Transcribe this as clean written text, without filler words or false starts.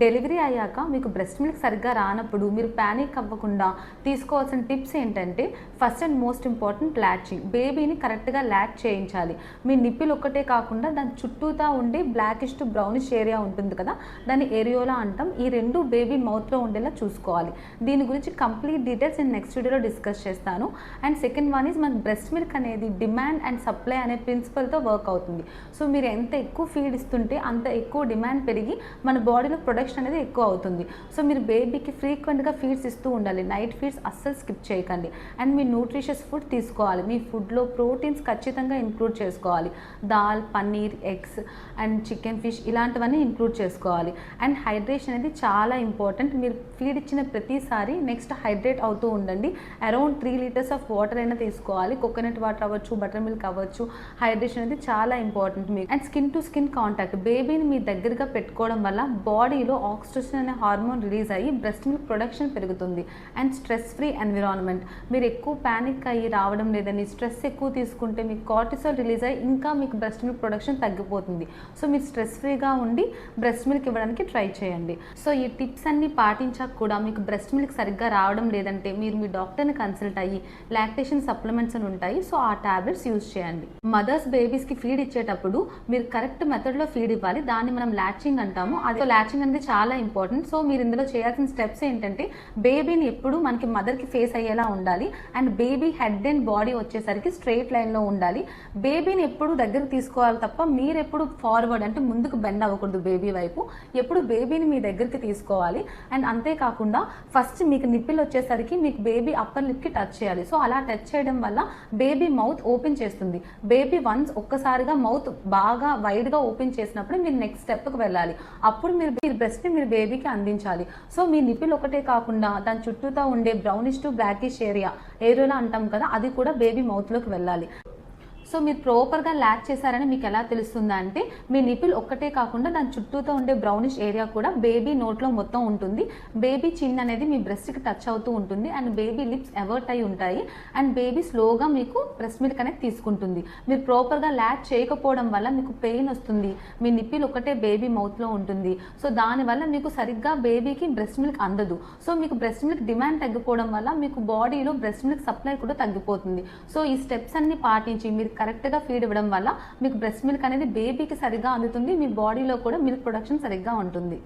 Delivery అయ్యాక మీకు breast milk సరిగ్గా రానప్పుడు మీరు ప్యానిక్ అవ్వకుండా తీసుకోవాల్సిన టిప్స్ ఏంటంటే, first and most important latching. బేబీని కరెక్ట్గా లాచ్ చేయించాలి. మీ నిప్పిల్ ఒక్కటే కాకుండా దాని చుట్టూతా ఉండే బ్లాకిష్ టు బ్రౌనిష్ ఏరియా ఉంటుంది కదా, దాన్ని ఏరియోలా అంటాం. ఈ రెండు బేబీ మౌత్లో ఉండేలా చూసుకోవాలి. దీని గురించి కంప్లీట్ డీటెయిల్స్ నేను నెక్స్ట్ వీడియోలో డిస్కస్ చేస్తాను. అండ్ సెకండ్ వన్ ఈజ్, మన బ్రెస్ట్ మిల్క్ అనేది డిమాండ్ అండ్ సప్లై అనే ప్రిన్సిపల్తో వర్క్ అవుతుంది. సో మీరు ఎంత ఎక్కువ ఫీడ్ ఇస్తుంటే అంత ఎక్కువ డిమాండ్ పెరిగి మన బాడీలో ప్రొడక్షన్ అనేది ఎక్కువ అవుతుంది. సో మీరు బేబీకి ఫ్రీక్వెంట్గా ఫీడ్స్ ఇస్తూ ఉండాలి. నైట్ ఫీడ్స్ అస్సలు స్కిప్ చేయకండి. అండ్ మీ న్యూట్రిషియస్ ఫుడ్ తీసుకోవాలి. మీ ఫుడ్లో ప్రోటీన్స్ ఖచ్చితంగా ఇంక్లూడ్ చేసుకోవాలి. Dal, paneer, eggs and chicken, fish ఇలాంటివన్నీ ఇంక్లూడ్ చేసుకోవాలి. అండ్ హైడ్రేషన్ అనేది చాలా ఇంపార్టెంట్. మీరు ఫీడ్ ఇచ్చిన ప్రతిసారి నెక్స్ట్ హైడ్రేట్ అవుతూ ఉండండి. అరౌండ్ 3 లీటర్స్ ఆఫ్ వాటర్ అయినా తీసుకోవాలి. కోకోనట్ వాటర్ అవ్వచ్చు, బటర్ మిల్క్ అవ్వచ్చు. హైడ్రేషన్ అనేది చాలా ఇంపార్టెంట్ మీకు. And skin to skin contact. బేబీని మీ దగ్గరగా పెట్టుకోవడం వల్ల బాడీలో ఆక్సిటోసిన్ అనే హార్మోన్ రిలీజ్ అయ్యి బ్రెస్ట్ మిల్క్ ప్రొడక్షన్ పెరుగుతుంది. And stress free environment. మీరు ఎక్కువ ప్యానిక్ అయ్యి రావడం లేదని, స్ట్రెస్ ఎక్కువ తీసుకుంటే మీకు కార్టిసాల్ రిలీజ్ అయ్యి ఇంకా మీకు బ్రెస్ట్ మిల్క్ ప్రొడక్షన్ తగ్గిపోతుంది. సో మీరు స్ట్రెస్ ఫ్రీగా ఉండి బ్రెస్ట్ మిల్క్ ఇవ్వడానికి ట్రై చేయండి. సో ఈ టిప్స్ అన్ని పాటించాక కూడా మీకు బ్రెస్ట్ మిల్క్ సరిగ్గా రావడం లేదంటే మీరు మీ డాక్టర్ని కన్సల్ట్ అయ్యి లాక్టేషన్ సప్లిమెంట్స్ అని ఉంటాయి, సో ఆ టాబ్లెట్స్ యూజ్ చేయండి. మదర్స్ బేబీస్కి ఫీడ్ ఇచ్చేటప్పుడు మీరు కరెక్ట్ మెథడ్లో ఫీడ్ ఇవ్వాలి. దాన్ని మనం లాచింగ్ అంటాము. అది లాచింగ్ అనేది చాలా ఇంపార్టెంట్. సో మీరు ఇందులో చేయాల్సిన స్టెప్స్ ఏంటంటే, బేబీని ఎప్పుడు మనకి మదర్కి ఫేస్ అయ్యేలా ఉండాలి. And baby head and body వచ్చేసరికి స్ట్రైట్ లైన్లో ఉండాలి. బేబీని ఎప్పుడు దగ్గరకు తీసుకోవాలి తప్ప మీరు ఎప్పుడు ఫార్వర్డ్ అంటే ముందుకు బెండ్ అవ్వకూడదు. బేబీ వైపు ఎప్పుడు బేబీని మీ దగ్గరికి తీసుకోవాలి. అండ్ అంతేకాకుండా ఫస్ట్ మీకు నిప్పిల్ వచ్చేసరికి మీకు బేబీ అప్పర్ లిప్కి టచ్ చేయాలి. సో అలా టచ్ చేయడం వల్ల బేబీ మౌత్ ఓపెన్ చేస్తుంది. బేబీ వన్స్ ఒక్కసారిగా మౌత్ బాగా వైడ్గా ఓపెన్ చేసినప్పుడు మీరు నెక్స్ట్ స్టెప్కి వెళ్ళాలి. అప్పుడు మీరు బ్రెస్ట్ని మీరు బేబీకి అందించాలి. సో మీ నిప్పిల్ ఒకటే కాకుండా దాని చుట్టూతో ఉండే బ్రౌనిష్ టు బ్లాకిష్ ఏరియాలో అంటాం కదా, అది కూడా బేబీ మౌత్లోకి వెళ్ళాలి. సో మీరు ప్రాపర్గా ల్యాచ్ చేశారని మీకు ఎలా తెలుస్తుందా అంటే, మీ నిపిల్ ఒక్కటే కాకుండా దాని చుట్టూతో ఉండే బ్రౌనిష్ ఏరియా కూడా బేబీ నోట్లో మొత్తం ఉంటుంది. బేబీ చిన్ అనేది మీ బ్రెస్ట్కి టచ్ అవుతూ ఉంటుంది. అండ్ బేబీ లిప్స్ ఎవర్ట్ అయి ఉంటాయి. అండ్ బేబీ స్లోగా మీకు బ్రెస్ట్ మిల్క్ అనేది తీసుకుంటుంది. మీరు ప్రాపర్గా ల్యాచ్ చేయకపోవడం వల్ల మీకు పెయిన్ వస్తుంది. మీ నిపిల్ ఒకటే బేబీ మౌత్లో ఉంటుంది. సో దానివల్ల మీకు సరిగ్గా బేబీకి బ్రెస్ట్ మిల్క్ అందదు. సో మీకు బ్రెస్ట్ మిల్క్ డిమాండ్ తగ్గిపోవడం వల్ల మీకు బాడీలో బ్రెస్ట్ మిల్క్ సప్లై కూడా తగ్గిపోతుంది. సో ఈ స్టెప్స్ అన్ని పాటించి మీరు కరెక్ట్గా ఫీడ్ ఇవ్వడం వల్ల మీకు బ్రెస్ట్ మిల్క్ అనేది బేబీకి సరిగ్గా అందుతుంది. మీ బాడీలో కూడా మిల్క్ ప్రొడక్షన్ సరిగ్గా ఉంటుంది.